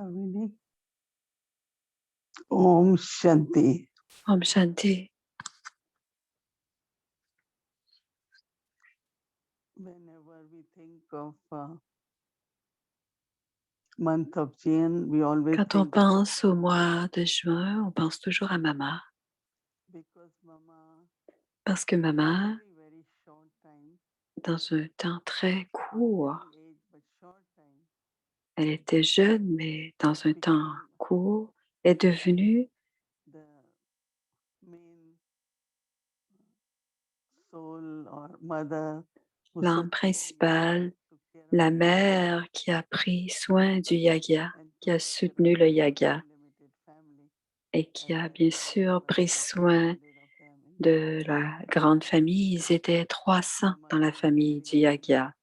Avini. Om Shanti. Om Shanti. Whenever we think of month of June, we always Quand on think pense au mois de juin, on pense toujours à Mama. because Mama, Parce que Mama, very very short time, dans un temps très court, young age but short time, elle était jeune, mais dans un temps court, est devenue the main soul or mother who l'âme principale, la mère qui a pris soin du yaga, qui a soutenu le yaga et qui a bien sûr pris soin de la grande famille. Ils étaient 300 dans la famille du yaga.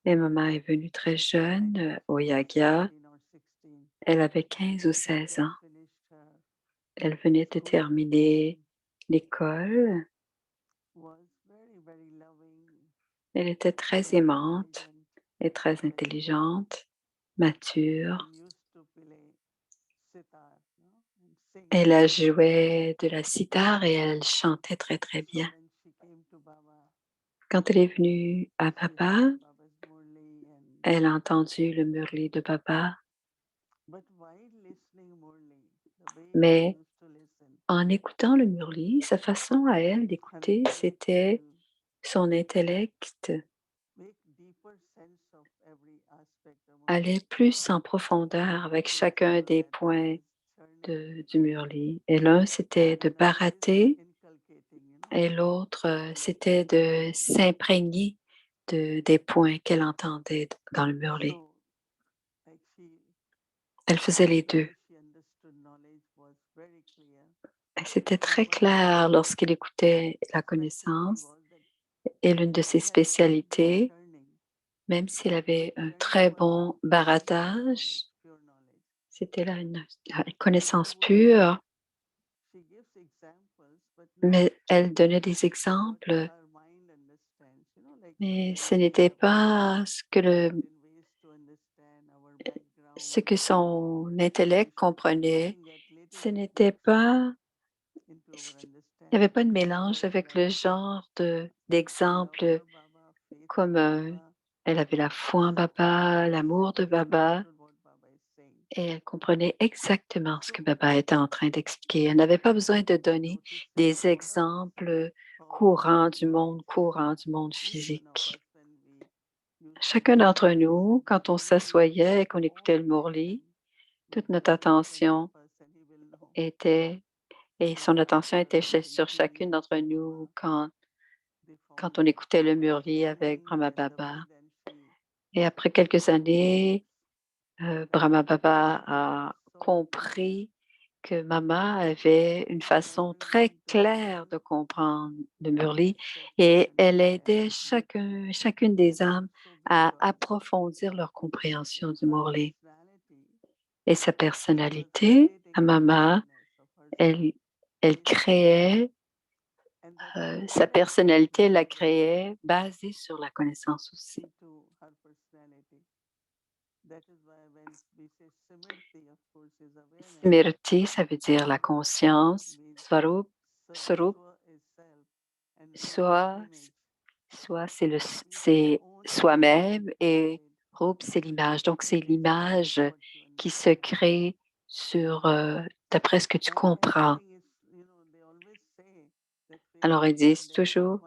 Et maman est venue très jeune au yaga. Elle avait 15 ou 16 ans. Elle venait de terminer l'école. Elle était très aimante et très intelligente, mature. Elle a joué de la sitar et elle chantait très très bien. Quand elle est venue à Baba, elle a entendu le murli de Baba. Mais en écoutant le murli, sa façon à elle d'écouter, c'était son intellect allait plus en profondeur avec chacun des points du murli. Et l'un, c'était de barater et l'autre, c'était de s'imprégner des points qu'elle entendait dans le murli. Elle faisait les deux. Et c'était très clair lorsqu'elle écoutait la connaissance. Et l'une de ses spécialités, même s'il avait un très bon baratage, c'était là une connaissance pure, mais elle donnait des exemples, mais ce n'était pas ce que son intellect comprenait. Ce n'était pas, il n'y avait pas de mélange avec le genre d'exemple comme elle avait la foi en Baba, l'amour de Baba, et elle comprenait exactement ce que Baba était en train d'expliquer. Elle n'avait pas besoin de donner des exemples courant du monde physique. Chacun d'entre nous, quand on s'assoyait et qu'on écoutait le Murli, toute notre attention était, et son attention était sur chacune d'entre nous quand on écoutait le Murli avec Brahma Baba. Et après quelques années, Brahma Baba a compris que Mama avait une façon très claire de comprendre le Murli et elle aidait chacune des âmes à approfondir leur compréhension du Murli. Et sa personnalité, à Mama, elle créait, sa personnalité la créait basée sur la connaissance aussi. Smriti, ça veut dire la conscience. Swarup, soit c'est soi-même et Rup, c'est l'image. Donc, c'est l'image qui se crée d'après ce que tu comprends. Alors, ils disent toujours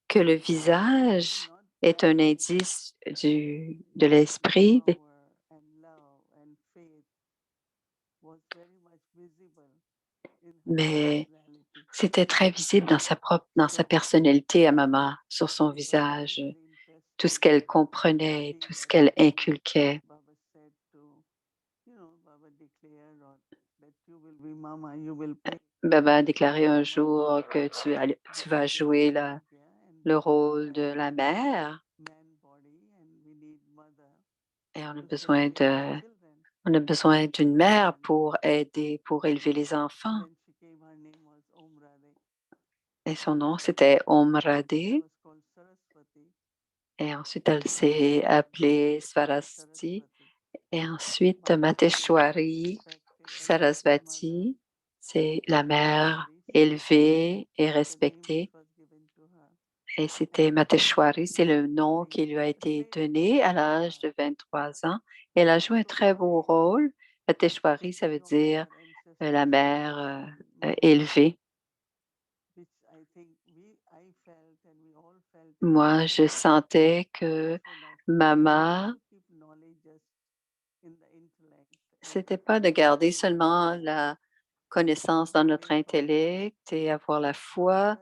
que le visage est un indice de l'esprit, mais c'était très visible dans sa personnalité à Mama, sur son visage, tout ce qu'elle comprenait, tout ce qu'elle inculquait. Baba a déclaré un jour que tu vas jouer le rôle de la mère et on a besoin d'une mère pour aider, pour élever les enfants. Et son nom, c'était Om Radhe. Et ensuite, elle s'est appelée Svarasti. Et ensuite, Mateshwari Sarasvati, c'est la mère élevée et respectée. Et c'était Mateshwari, c'est le nom qui lui a été donné à l'âge de 23 ans. Elle a joué un très beau rôle. Mateshwari, ça veut dire la mère élevée. Moi, je sentais que Mama, c'était pas de garder seulement la connaissance dans notre intellect et avoir la foi,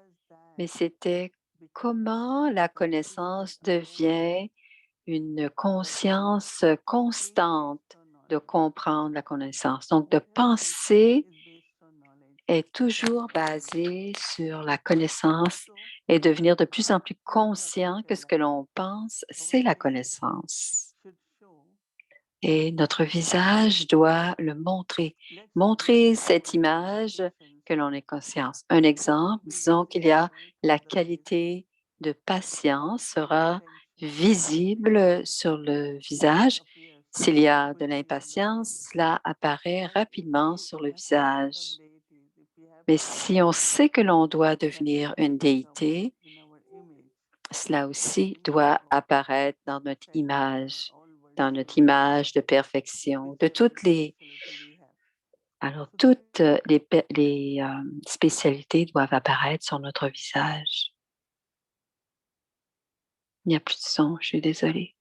mais c'était comment la connaissance devient une conscience constante de comprendre la connaissance. Donc, de penser est toujours basé sur la connaissance et devenir de plus en plus conscient que ce que l'on pense, c'est la connaissance. Et notre visage doit le montrer cette image que l'on est conscience. Un exemple, disons qu'il y a la qualité de patience sera visible sur le visage. S'il y a de l'impatience, cela apparaît rapidement sur le visage. Mais si on sait que l'on doit devenir une déité, cela aussi doit apparaître dans notre image de perfection, de toutes les... Alors, toutes les spécialités doivent apparaître sur notre visage. Il n'y a plus de son, je suis désolée.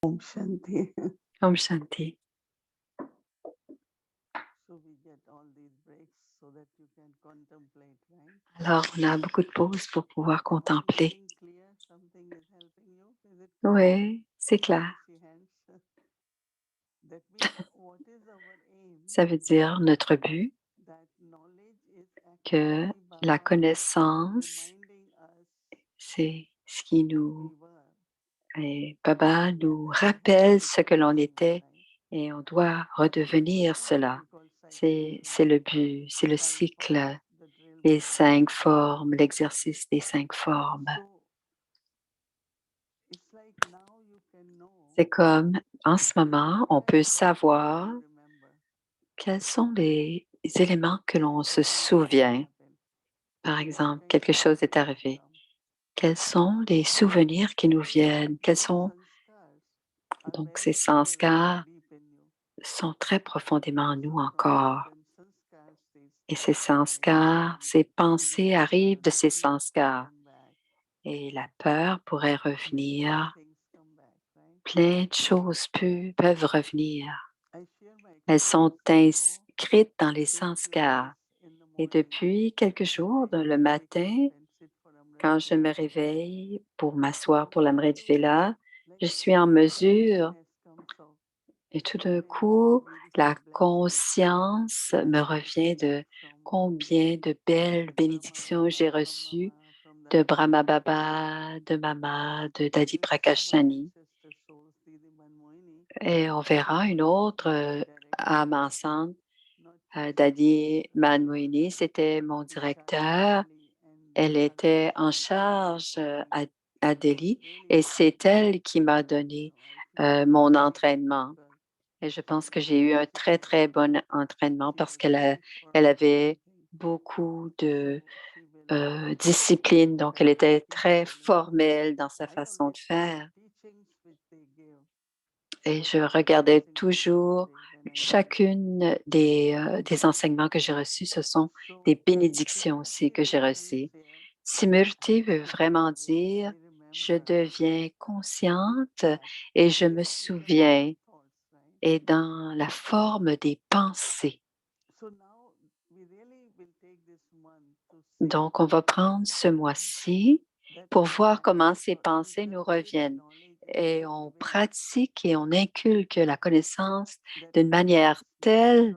Om Shanti. Om Shanti. Alors, on a beaucoup de pauses pour pouvoir contempler. Oui, c'est clair. Ça veut dire notre but, que la connaissance, c'est ce qui nous... Et Baba nous rappelle ce que l'on était et on doit redevenir cela. C'est le but, c'est le cycle, les 5 formes, l'exercice des 5 formes. C'est comme, en ce moment, on peut savoir quels sont les éléments que l'on se souvient. Par exemple, quelque chose est arrivé. Quels sont les souvenirs qui nous viennent? Quels sont donc ces sanskars sont très profondément en nous encore. Et ces sanskars, ces pensées arrivent de ces sanskars. Et la peur pourrait revenir. Plein de choses peuvent revenir. Elles sont inscrites dans les sanskars. Et depuis quelques jours, le matin, quand je me réveille pour m'asseoir pour l'Amrit Vela, je suis en mesure, et tout d'un coup, la conscience me revient de combien de belles bénédictions j'ai reçues de Brahma Baba, de Mama, de Dadi Prakashani. Et on verra une autre âme ensemble. Dadi Manmohini, c'était mon directeur. Elle était en charge à Delhi et c'est elle qui m'a donné mon entraînement. Et je pense que j'ai eu un très, très bon entraînement parce elle avait beaucoup de discipline, donc elle était très formelle dans sa façon de faire. Et je regardais toujours chacune des enseignements que j'ai reçus. Ce sont des bénédictions aussi que j'ai reçues. Simurti veut vraiment dire je deviens consciente et je me souviens et dans la forme des pensées. Donc, on va prendre ce mois-ci pour voir comment ces pensées nous reviennent. Et on pratique et on inculque la connaissance d'une manière telle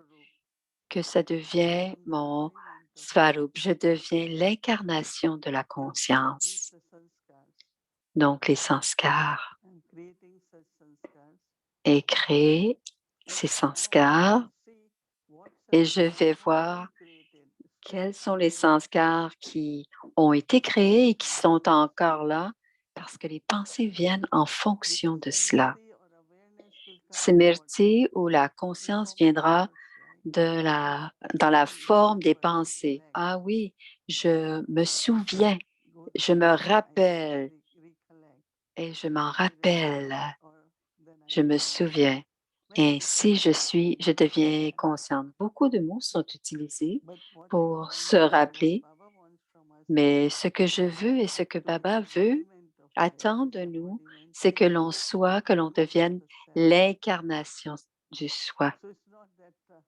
que ça devient mon Svarup. Je deviens l'incarnation de la conscience. Donc, les sanskars and creating such sanskars. et créer And ces now I sanskars will see what et je sanskars vais have voir been created, quels especially sont les in our sanskars qui ont été créés et qui sont encore là parce que les pensées viennent en this fonction de cela. smriti or awareness will come in what Smriti ou la in conscience form of viendra thoughts, right? dans la So forme des remember, pensées. recollect. Ah oui, je me souviens, Go je through me that. I say rappelle recollect. et je m'en I rappelle. remember, or then I Je me remember. souviens. Many Ainsi, different words are je used for deviens that. consciente. Beaucoup de mots sont utilisés But what I pour want se and what rappeler, Baba wants from us is mais ce que je veux et ce que to be Baba veut, embodiment of light, attend de nous, embodiment c'est que of l'on soit, que l'on of devienne the self. l'incarnation du soi. So it's not that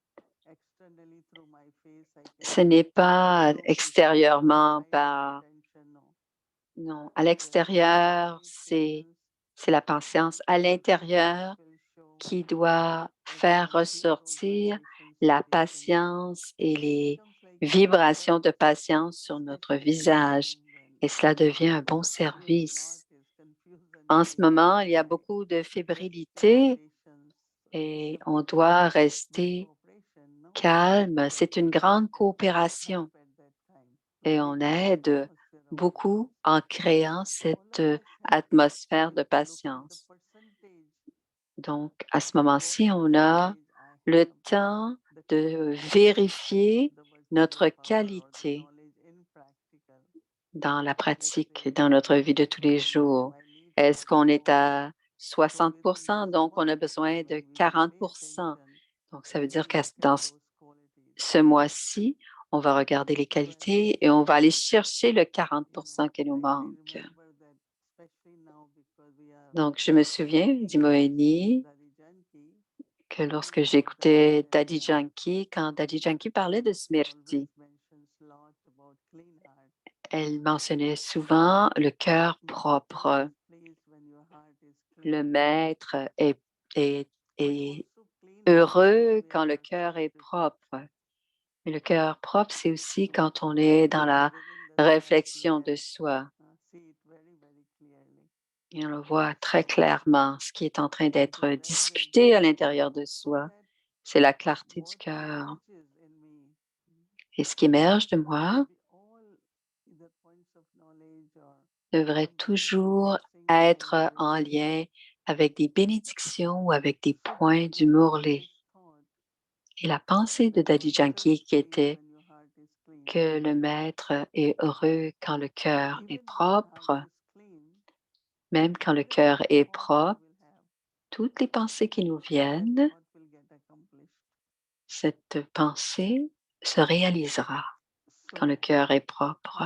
externally through my face I can Ce n'est pas show people extérieurement light or par, attention. No, non, à the heart l'extérieur, experience c'est la patience. À l'intérieur, will show qui doit faire exactly those ressortir vibrations la radiating. patience et So it les becomes like a vibrations service, de patience sur notre especially in this visage. time when Et cela devient un bon every lot service. is confused and En ce chaotic. moment, il y a beaucoup de Let's stay fébrilité patient. et It's a on big, doit big rester cooperation, no? calme. That C'est une we grande help coopération at that time to et on create that aide atmosphere of beaucoup patience. en créant So all cette of us have atmosphère de to look at the patience. percentage, Donc, à ce what moment-ci, on a percentage I le have temps the de quality of vérifier the virtual notre willpower or the qualité knowledge in practical. dans la Let's pratique, say dans notre vie de tous les 60%. Do jours. I need Est-ce qu'on est 40%? à So within 60%, this donc on a month, besoin de when we will pay 40%? attention, Donc, ça veut we'll dire qu'à look at dans those qualities. ce mois-ci, on va regarder les So I think, qualités et on va aller chercher le you know, 40% qui nous I manque. remember that especially now because we are Donc, je me souviens, dit Moeni, Daddy Janki, que she lorsque talked about j'écoutais that Daddy Janki, quand Daddy Janki parlait de always Smriti, mentions lot about clean heart. elle mentionnait souvent le cœur Your heart propre. is pleased when your heart is Le clean. maître est, But est also clean heart is when heureux we are quand le not cœur est self-critical. propre. Mais le cœur propre, c'est aussi So quand on Baba est is dans la giving the sense, réflexion let de soi. see it very, very clearly. Et on le voit très So clairement, ce qui est en train it d'être is very, very discuté à clear. l'intérieur de So soi. that C'est la clarté du what cœur. emerges in me, Et ce qui émerge de moi the all either points of knowledge or devrait absolute toujours blessings I have être en received. lien avec des bénédictions ou avec des So points Daddy du Janki Murlé. had thought Et la pensée de that Daddy master Janki is qui pleased était when your heart is clean. que le maître est heureux quand le So cœur est even when heart propre, is clean, même quand le whatever cœur est thought we propre, will have, toutes les pensées qui nous that viennent, thought will get accomplished. cette pensée se réalisera quand le So cœur est propre.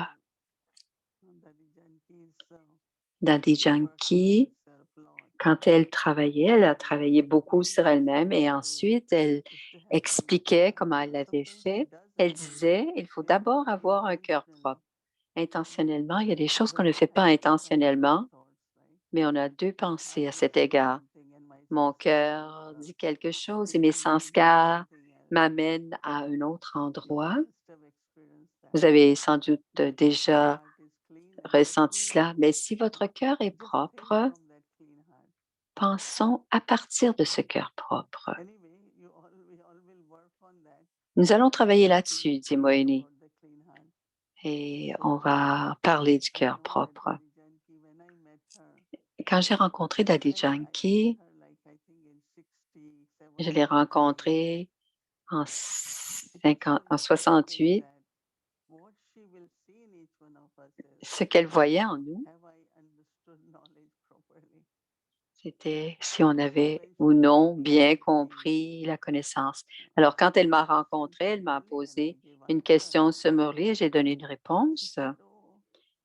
Daddy Janki's Daddy work on Janki, herself a lot. quand elle travaillait, elle a And travaillé beaucoup one sur way elle-même how et to do it ensuite elle is to have clean heart. expliquait comment elle Baba l'avait sometimes she fait. does Elle actually disait, il faut d'abord avoir un cœur propre. intentionally. Intentionnellement, il y a des choses qu'on When ne we fait pas have two kinds of intentionnellement, thoughts, right? mais on a deux My pensées heart à will cet say égard. one thing and my Mon sanskar says cœur dit quelque chose et mes it will do sanskars something else. m'amènent à un autre You endroit. must have experienced that. Vous avez sans doute But if your déjà heart is clean, and what ressenti means cela, mais si votre cœur est just think propre, from that clean heart. pensons à partir de ce cœur propre. Anyway, we all will work on that. Nous allons travailler We'll see là-dessus, dit Moeni, about the clean heart. et on So va parler du I cœur know that propre. Daddy Janki, when I met her, Quand j'ai rencontré Daddy I met Janki, her like I think in 67 je or l'ai 68. rencontré en, Because she en was thinking 68. that what she will see in each one of us is, Ce qu'elle voyait en nous, have I understood knowledge properly? c'était si on So avait when ou she met non me, bien I think compris la connaissance. uh, Alors, quand elle she m'a mentioned rencontré, elle m'a Sumurli and I posé gave une answer. question sur Murli et j'ai donné une She réponse. said, "Oh,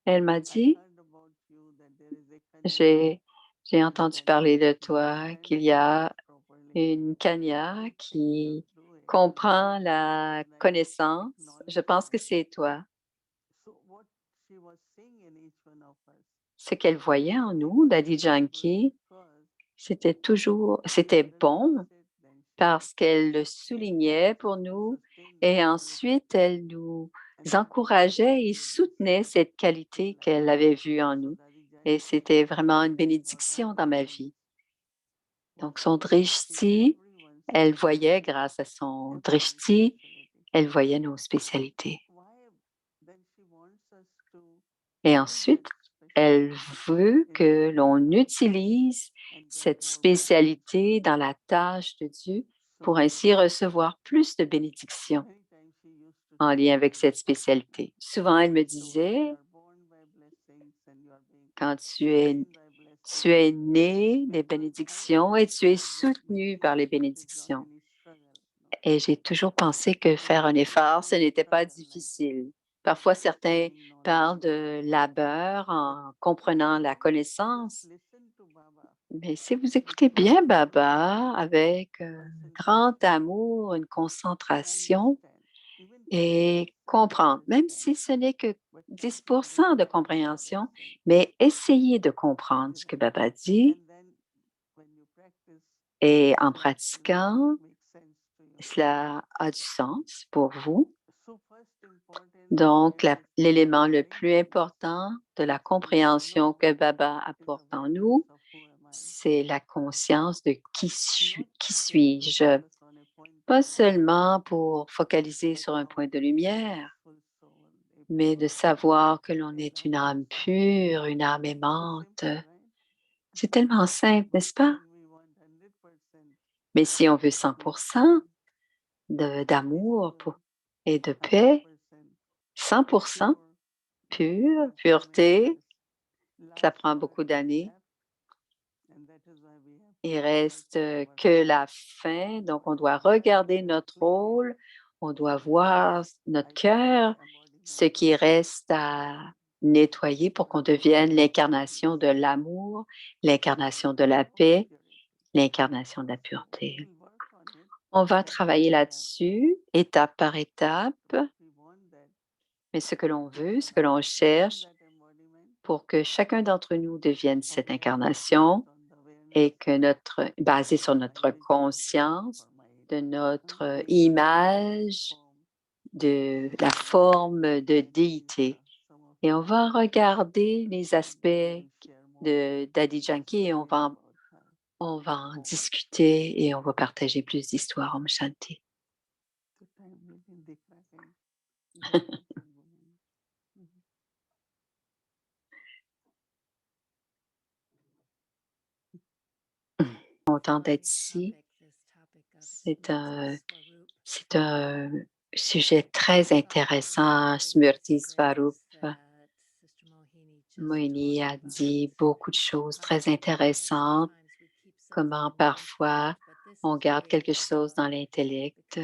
Elle m'a I dit, heard about you that there is a kanya j'ai, j'ai entendu parler understanding de knowledge toi, and qu'il y she knows a properly. une So Kanya I think qui through it, comprend la that connaissance. Je pense que acknowledgement. c'est toi. So what she was seeing in each one of us Ce qu'elle voyait en always nous, was Daddy good Janki, because she c'était bon underlines it, then she parce qu'elle le soulignait pour also nous sustained that et quality. ensuite elle nous And that is encourageait et exactly this soutenait cette qualité like qu'elle avait vue en so nous. Daddy Et et c'était vraiment une bénédiction dans ma vie. Donc son drishti, elle voyait grâce à son drishti, elle voyait nos spécialités. Et ensuite, elle veut que l'on utilise cette spécialité dans la tâche de Dieu pour ainsi recevoir plus de bénédictions en lien avec cette spécialité. Souvent, elle me disait, quand tu es né des bénédictions et tu es soutenu par les bénédictions. Et j'ai toujours pensé que faire un effort, ce n'était pas difficile. Parfois, certains parlent de labeur en comprenant la connaissance, mais si vous écoutez bien Baba avec grand amour, une concentration et comprendre, même si ce n'est que 10 de compréhension, mais essayez de comprendre ce que Baba dit et en pratiquant, cela a du sens pour vous. Donc, l'élément le plus important de la compréhension que Baba apporte en nous, c'est la conscience de qui suis-je, pas seulement pour focaliser sur un point de lumière, mais de savoir que l'on est une âme pure, une âme aimante. C'est tellement simple, n'est-ce pas? Mais si on veut 100% d'amour et de paix, 100% pureté, ça prend beaucoup d'années. Il reste que la fin, donc on doit regarder notre rôle, on doit voir notre cœur, ce qui reste à nettoyer pour qu'on devienne l'incarnation de l'amour, l'incarnation de la paix, l'incarnation de la pureté. On va travailler là-dessus, étape par étape, mais ce que l'on veut, ce que l'on cherche pour que chacun d'entre nous devienne cette incarnation et que basé sur notre conscience, de notre image, de la forme de déité. Et on va regarder les aspects de Daddy Janki et on va en discuter et on va partager plus d'histoires Om Shanti. Content d'être ici. C'est un sujet très intéressant, Smriti Swarup. Moini a dit beaucoup de choses très intéressantes, comment parfois on garde quelque chose dans l'intellect,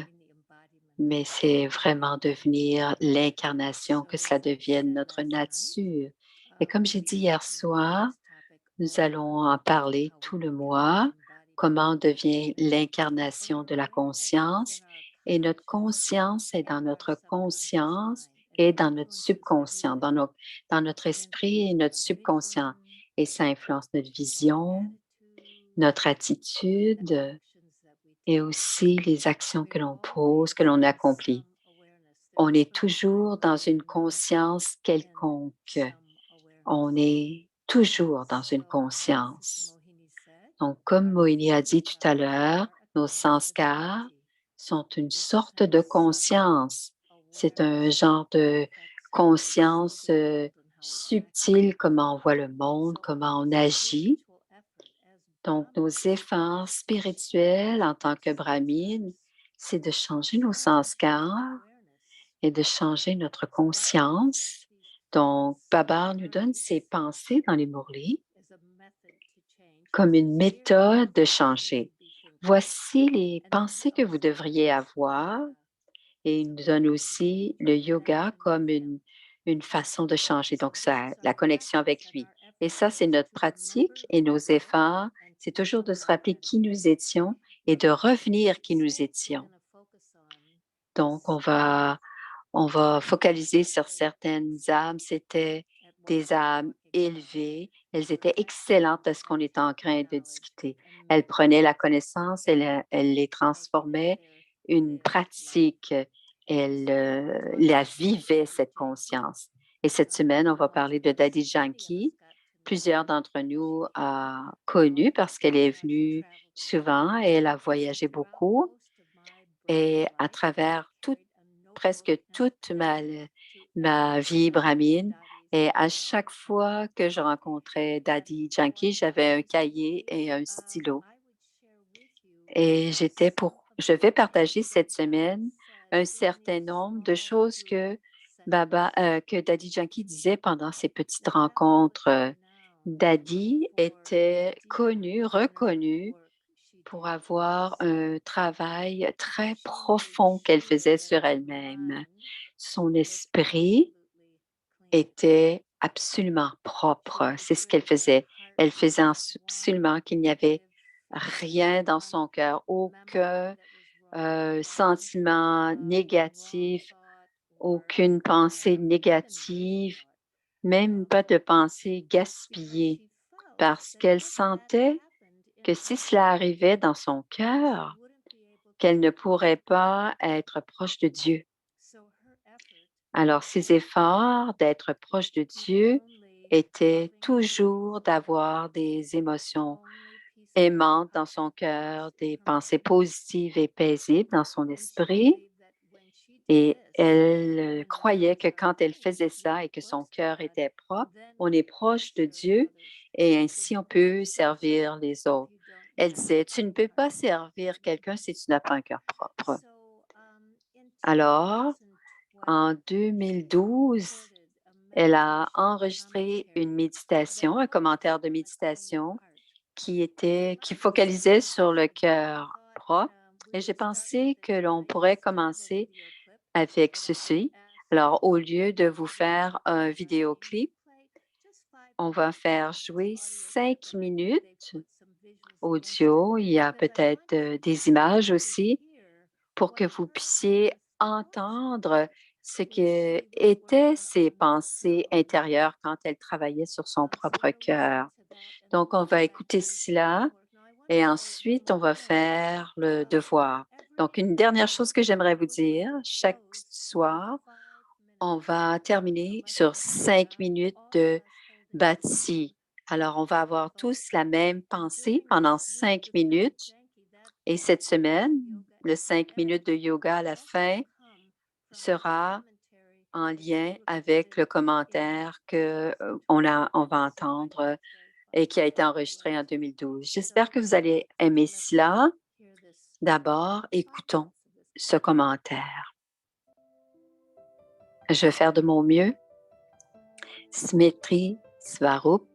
mais c'est vraiment devenir l'incarnation, que cela devienne notre nature. Et comme j'ai dit hier soir, nous allons en parler tout le mois, comment on devient l'incarnation de la conscience. Et notre conscience est dans notre conscience et dans notre subconscient, dans notre esprit et notre subconscient. Et ça influence notre vision, notre attitude et aussi les actions que l'on pose, que l'on accomplit. On est toujours dans une conscience quelconque. On est toujours dans une conscience. Donc, comme Moini a dit tout à l'heure, nos sanskars sont une sorte de conscience. C'est un genre de conscience subtile, comment on voit le monde, comment on agit. Donc, nos efforts spirituels en tant que brahmine, c'est de changer nos sanskars et de changer notre conscience. Donc, Baba nous donne ses pensées dans les Murlis comme une méthode de changer. Voici les pensées que vous devriez avoir et il nous donne aussi le yoga comme une façon de changer, donc ça, la connexion avec lui. Et ça, c'est notre pratique et nos efforts, c'est toujours de se rappeler qui nous étions et de revenir qui nous étions. Donc, on va focaliser sur certaines âmes. C'était des âmes élevées. Elles étaient excellentes à ce qu'on est en train de discuter. Elles prenaient la connaissance, elles les transformaient, une pratique. Elles la vivaient, cette conscience. Et cette semaine, on va parler de Daddy Janki. plusieurs d'entre nous a connue parce qu'elle est venue souvent et elle a voyagé beaucoup. Et à travers presque toute ma vie brahmine, et à chaque fois que je rencontrais Daddy Janki, j'avais un cahier et un stylo. Et je vais partager cette semaine un certain nombre de choses que que Daddy Janki disait pendant ces petites rencontres. Daddy était reconnu pour avoir un travail très profond qu'elle faisait sur elle-même. Son esprit était absolument propre. C'est ce qu'elle faisait. Elle faisait absolument qu'il n'y avait rien dans son cœur, aucun sentiment négatif, aucune pensée négative, même pas de pensée gaspillée, parce qu'elle sentait que si cela arrivait dans son cœur, qu'elle ne pourrait pas être proche de Dieu. Alors, ses efforts d'être proche de Dieu étaient toujours d'avoir des émotions aimantes dans son cœur, des pensées positives et paisibles dans son esprit. Et elle croyait que quand elle faisait ça et que son cœur était propre, on est proche de Dieu et ainsi on peut servir les autres. Elle disait, tu ne peux pas servir quelqu'un si tu n'as pas un cœur propre. Alors, en 2012, elle a enregistré une méditation, un commentaire de méditation qui focalisait sur le cœur propre. Et j'ai pensé que l'on pourrait commencer avec ceci. Alors, au lieu de vous faire un vidéoclip, on va faire jouer 5 minutes audio. Il y a peut-être des images aussi pour que vous puissiez entendre ce que étaient ses pensées intérieures quand elle travaillait sur son propre cœur. Donc, on va écouter cela et ensuite, on va faire le devoir. Donc, une dernière chose que j'aimerais vous dire, chaque soir, on va terminer sur 5 minutes de bâti. Alors, on va avoir tous la même pensée pendant 5 minutes. Et cette semaine, le 5 minutes de yoga à la fin sera en lien avec le commentaire on va entendre et qui a été enregistré en 2012. J'espère que vous allez aimer cela. D'abord, écoutons ce commentaire. Je vais faire de mon mieux. Smriti Swarup.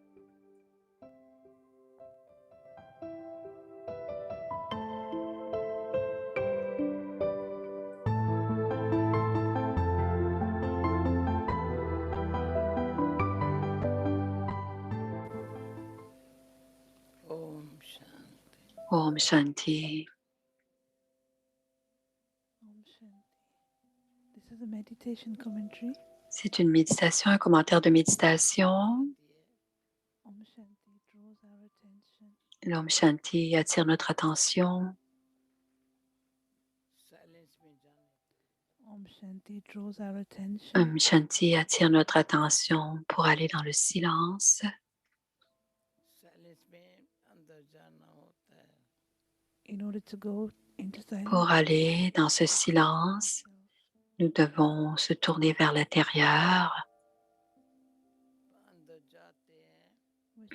Om Shanti. C'est une méditation, un commentaire de méditation. L'Om Shanti attire notre attention. Om Shanti attire notre attention pour aller dans le silence. Pour aller dans ce silence, nous devons se tourner vers l'intérieur.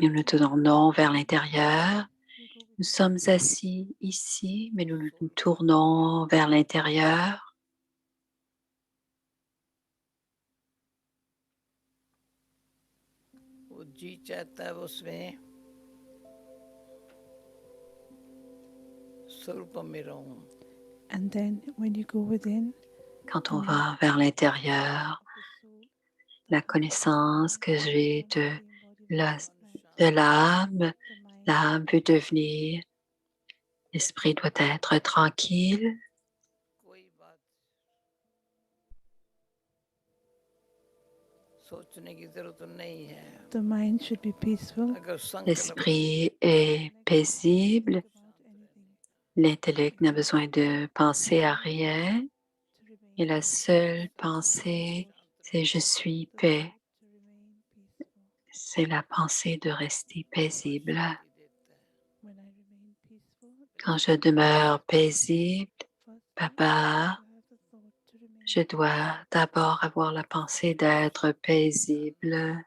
Nous nous tournons vers l'intérieur. Nous sommes assis ici, mais nous nous tournons vers l'intérieur. Quand on va vers l'intérieur, la connaissance que j'ai de l'âme, l'âme peut devenir, l'esprit doit être tranquille. L'esprit est paisible. L'intellect n'a besoin de penser à rien. Et la seule pensée, c'est je suis paix. C'est la pensée de rester paisible. When I remain peaceful, Quand je demeure paisible, first Baba, I have the thought to remain. je dois d'abord avoir la pensée d'être paisible.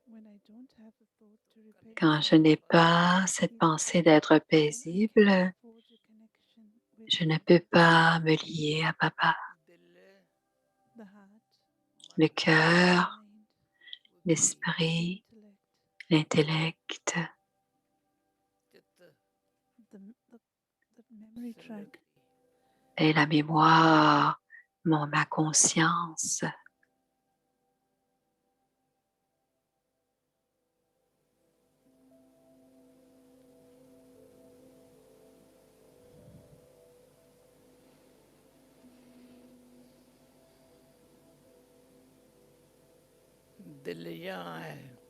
When I don't have the thought to repay, Quand je n'ai pas cette pensée d'être paisible, forge a connection with je ne peux pas me lier à Baba. the heart, Le cœur, mind, l'esprit, intellect, l'intellect the memory track. et la mémoire, ma conscience.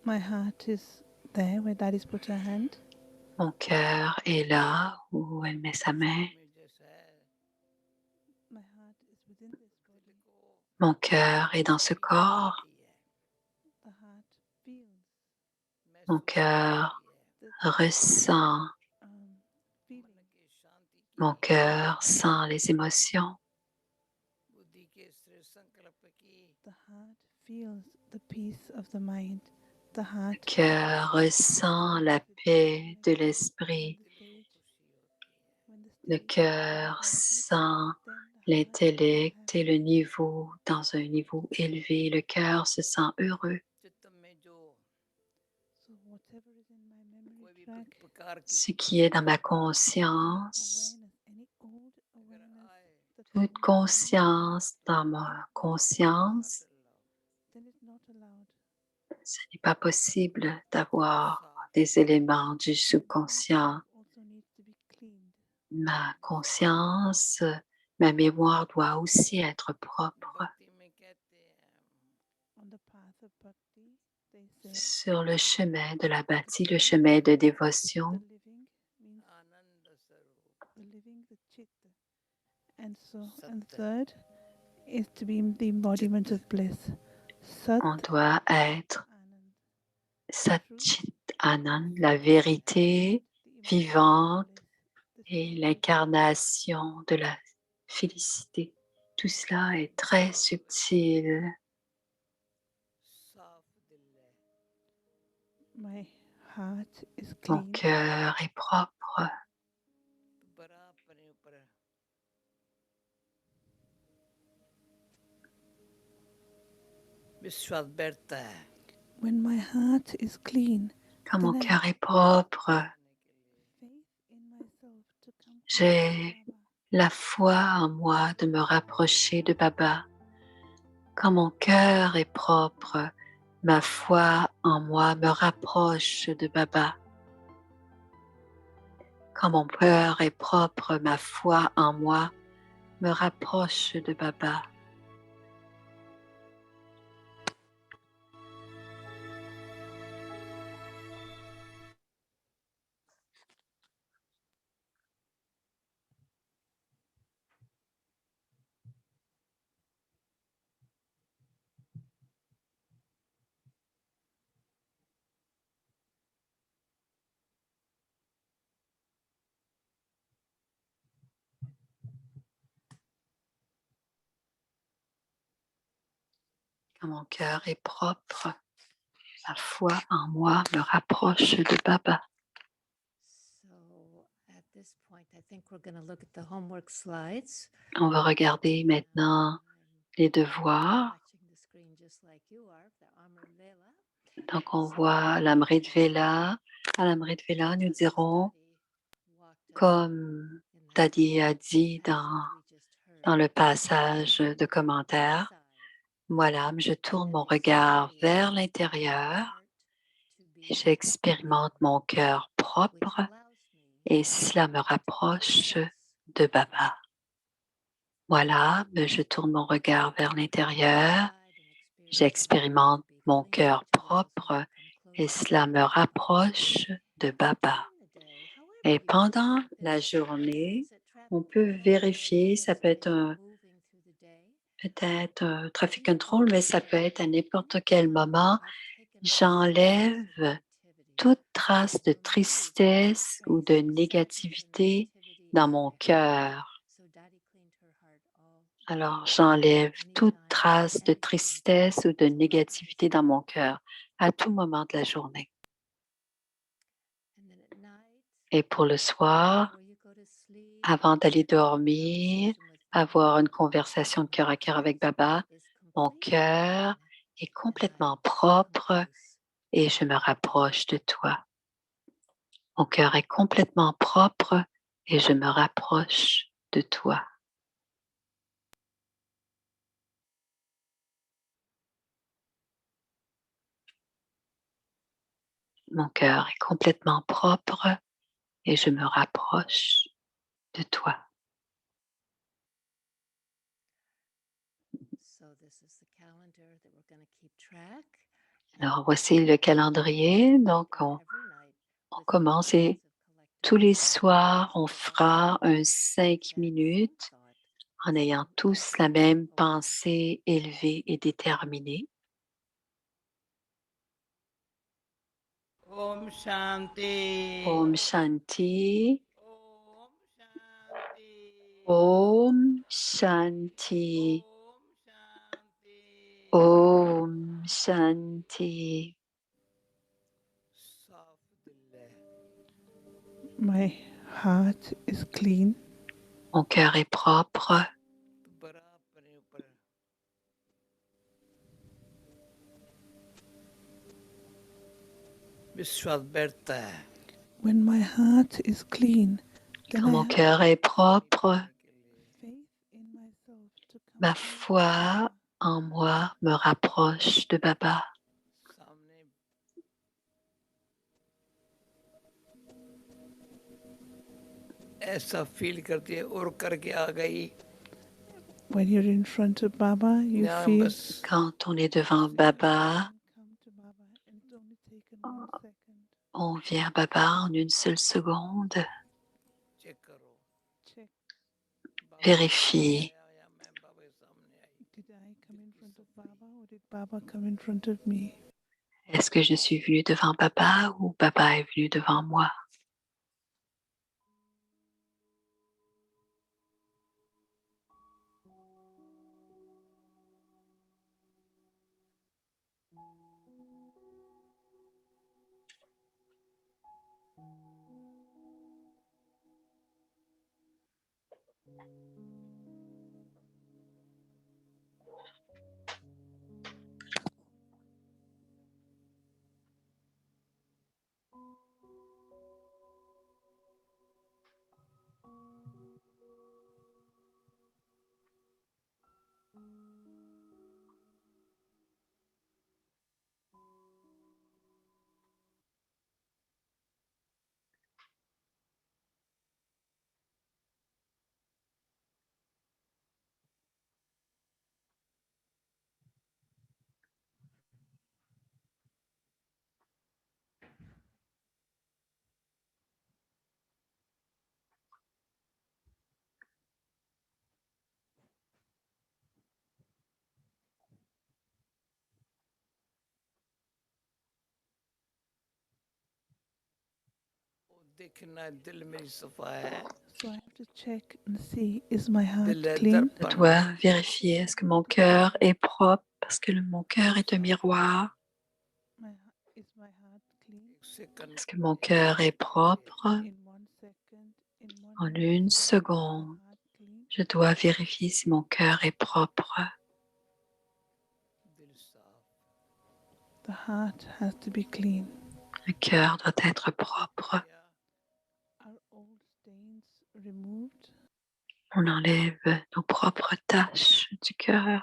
My heart is there where Daddy's put her hand. Mon cœur est là où elle met sa main. My heart is within this body. Mon cœur est dans ce corps. The heart feels Mon cœur the ressent. feeling. Mon cœur sent les émotions. The heart feels the peace of the mind. The Le heart cœur ressent la paix de l'esprit. Le cœur sent l'intellect et le niveau dans un niveau élevé. Le cœur se sent heureux. So whatever is in my memory track, Ce qui est dans ma conscience, awareness, any old awareness that toute conscience dans ma conscience, then it's not allowed. ce n'est pas possible d'avoir des éléments du subconscient. Also needs to be cleaned. Ma conscience, ma mémoire doit aussi être propre. On the path of bhakti, they say Sur le chemin de la bâtie, le chemin de dévotion, the living means the living, the chitta. And third is to be the embodiment of bliss. Sat on doit être Anand. Satchit Anand, la vérité The vivante bliss. et l'incarnation de la félicité. Tout cela est très subtil. My heart is Mon clean. cœur est propre. When my heart is clean, Quand mon then I cœur est propre, faith in myself to come j'ai la foi en moi de me rapprocher de Baba. Quand mon cœur est propre, ma foi en moi me rapproche de Baba. Quand mon cœur est propre, ma foi en moi me rapproche de Baba. Quand mon cœur est propre, ma foi en moi me rapproche de Baba. On va regarder maintenant les devoirs. Donc, on voit l'Amrit Vela. À l'Amrit Vela, nous dirons, comme Dadi a dit dans le passage de commentaire, voilà, je tourne mon regard vers l'intérieur et j'expérimente mon cœur propre et cela me rapproche de Baba. Voilà, je tourne mon regard vers l'intérieur, j'expérimente mon cœur propre et cela me rapproche de Baba. Et pendant la journée, on peut vérifier, ça peut être un traffic control, mais ça peut être à n'importe quel moment. J'enlève toute trace de tristesse ou de négativité dans mon cœur. Alors, j'enlève toute trace de tristesse ou de négativité dans mon cœur à tout moment de la journée. Et pour le soir, avant d'aller dormir, avoir une conversation de cœur à cœur avec Baba, mon cœur est complètement propre et je me rapproche de toi. Mon cœur est complètement propre et je me rapproche de toi. Mon cœur est complètement propre et je me rapproche de toi. Alors, voici le calendrier. Donc, on commence et tous les soirs, on fera un 5 minutes en ayant tous la même pensée élevée et déterminée. Om Shanti. Om Shanti. Om Shanti. Om Shanti. Om Shanti. Om Shanti. साफ दिल है. My heart is clean. Mon cœur est propre. बड़ा अपने ऊपर विश्वास बैठता है. When my heart is clean, then Quand I mon have cœur est propre, faith in myself to come ma close to foi Baba. en moi me rapproche de Baba. सामने ऐसा फील करती है और करके आ गई. When you're in front of Baba, you यहाँ feel बस Quand on est devant Baba, come to Baba, and it's only taken 1 second. on vient à Baba en une seule seconde. Check करो. Check, बाबा Vérifie. आया या मैं बाबा के सामने आई. did I come in front of Baba or did Baba come in front of me? Est-ce que je suis venue devant Baba ou Baba est venu devant moi? देखना दिल मेरी सफा है. So I have to check and see, is my heart दिल है clean? Je दर्पण. dois vérifier est-ce que mon cœur est propre parce que mon cœur est un miroir. Is my heart clean? Est-ce que mon cœur est propre? In 1 second, in 1 En minute, une is my seconde, heart clean? je dois vérifier si mon cœur est propre. दिल साफ. The heart has to be clean. Le cœur doit être propre. Are all stains removed? On enlève nos propres taches du cœur.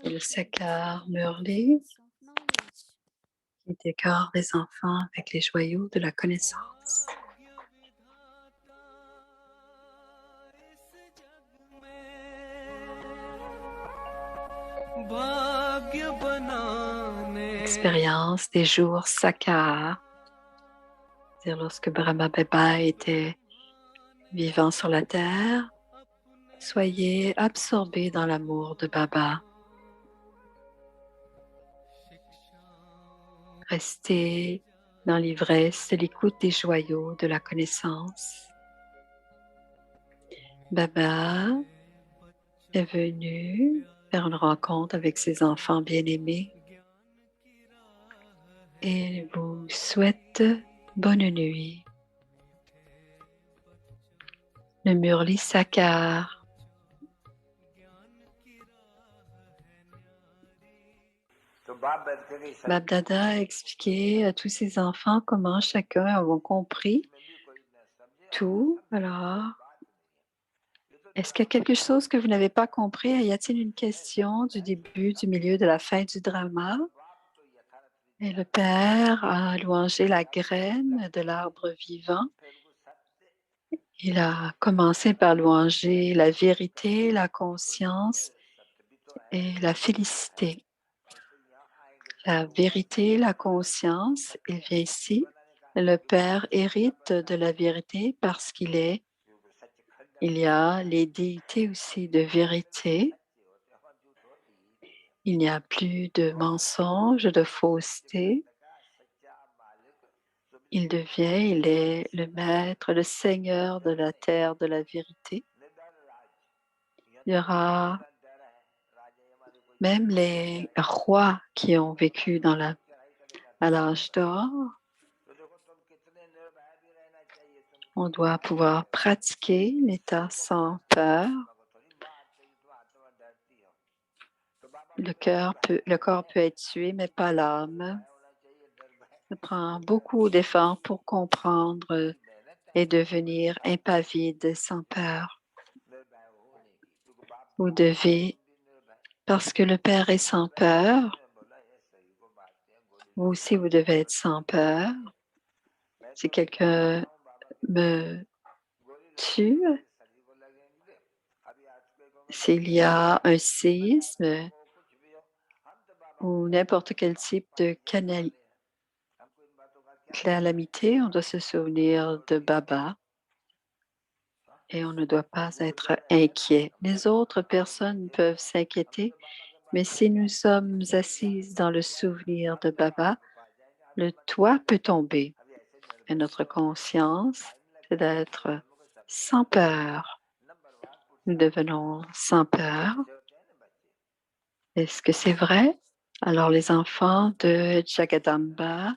C'est le Sakar Murli qui décore les enfants avec les joyaux de la connaissance. Expérience des jours Sakar, c'est-à-dire lorsque Brahma Baba était vivant sur la terre. Soyez absorbés dans l'amour de Baba. Restez dans l'ivresse de l'écoute des joyaux de la connaissance. Baba est venu faire une rencontre avec ses enfants bien-aimés et vous souhaite bonne nuit. Le Murli Sakar. Bab Dada a expliqué à tous ses enfants comment chacun a compris tout. Alors, est-ce qu'il y a quelque chose que vous n'avez pas compris? Y a-t-il une question du début, du milieu, de la fin du drama? Et le Père a louangé la graine de l'arbre vivant. Il a commencé par louanger la vérité, la conscience et la félicité. La vérité, la conscience, il vient ici. Le Père hérite de la vérité parce qu'il est. Il y a les déités aussi de vérité. Il n'y a plus de mensonges, de fausseté. Il est le maître, le seigneur de la terre de la vérité. Il y aura même les rois qui ont vécu à l'âge d'or. On doit pouvoir pratiquer l'état sans peur. Le corps peut être tué, mais pas l'âme. Ça prend beaucoup d'efforts pour comprendre et devenir impavide sans peur. Vous devez, parce que le Père est sans peur, vous aussi vous devez être sans peur. Si quelqu'un me tue, s'il y a un séisme ou n'importe quel type de calamité, on doit se souvenir de Baba et on ne doit pas être inquiet. Les autres personnes peuvent s'inquiéter, mais si nous sommes assises dans le souvenir de Baba, le toit peut tomber. Et notre conscience, c'est d'être sans peur. Nous devenons sans peur. Est-ce que c'est vrai? Alors, les enfants de Jagadamba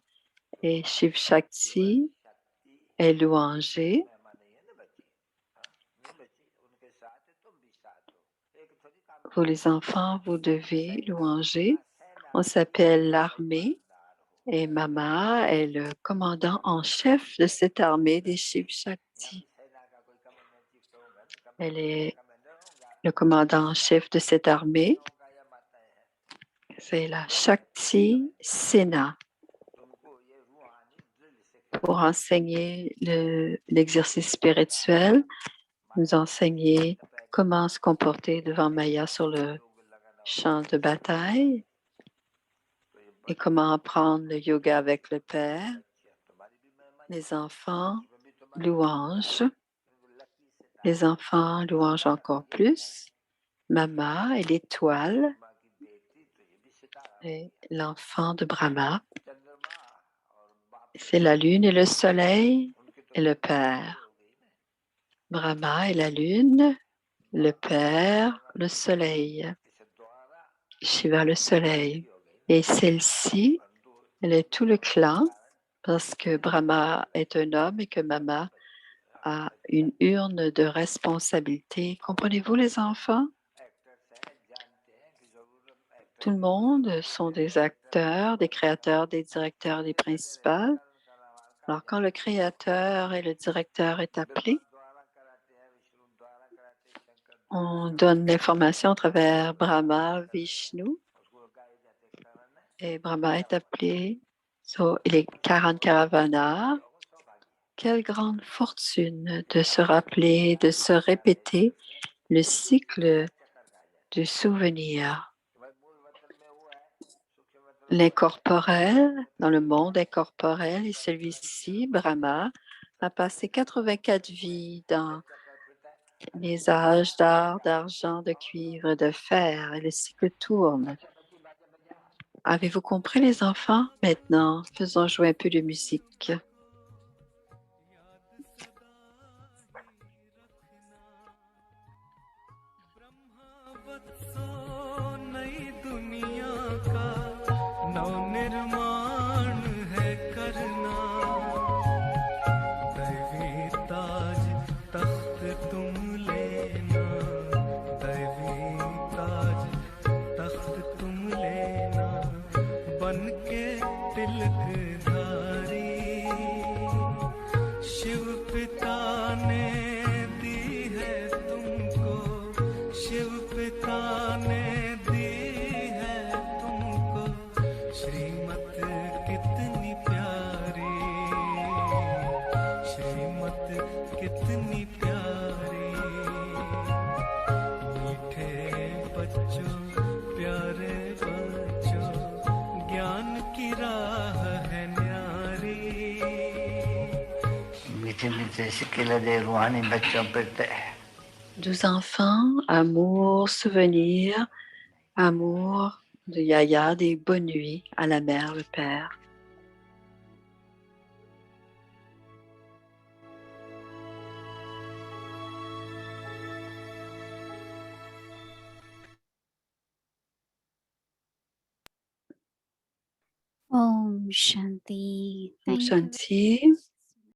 et Shiv Shakti est louangé. Vous, les enfants, vous devez louanger. On s'appelle l'armée et Mama est le commandant en chef de cette armée des Shiv Shakti. Elle est le commandant en chef de cette armée. C'est la Shakti Sena. Pour enseigner l'exercice spirituel, nous enseigner comment se comporter devant Maya sur le champ de bataille et comment apprendre le yoga avec le Père. Les enfants louangent. Les enfants louangent encore plus. Mama est l'étoile et l'enfant de Brahma. C'est la lune et le soleil et le Père. Brahma est la lune, le Père, le soleil. Shiva, le soleil. Et celle-ci, elle est tout le clan parce que Brahma est un homme et que Mama a une urne de responsabilité. Comprenez-vous, les enfants? Tout le monde sont des acteurs, des créateurs, des directeurs, des principaux. Alors, quand le créateur et le directeur est appelé, On donne l'information à travers Brahma, Vishnu. Et Brahma est appelé, il est 40 Karavana. Quelle grande fortune de se rappeler, de se répéter le cycle du souvenir. L'incorporel, dans le monde incorporel, et celui-ci, Brahma, a passé 84 vies dans les âges d'or, d'argent, de cuivre, de fer, et le cycle tourne. Avez-vous compris, les enfants? Maintenant, faisons jouer un peu de musique. Deux enfants, amour, souvenir, amour de Yaya, des bonnes nuits à la mère, le père. Om Shanti. Om Shanti.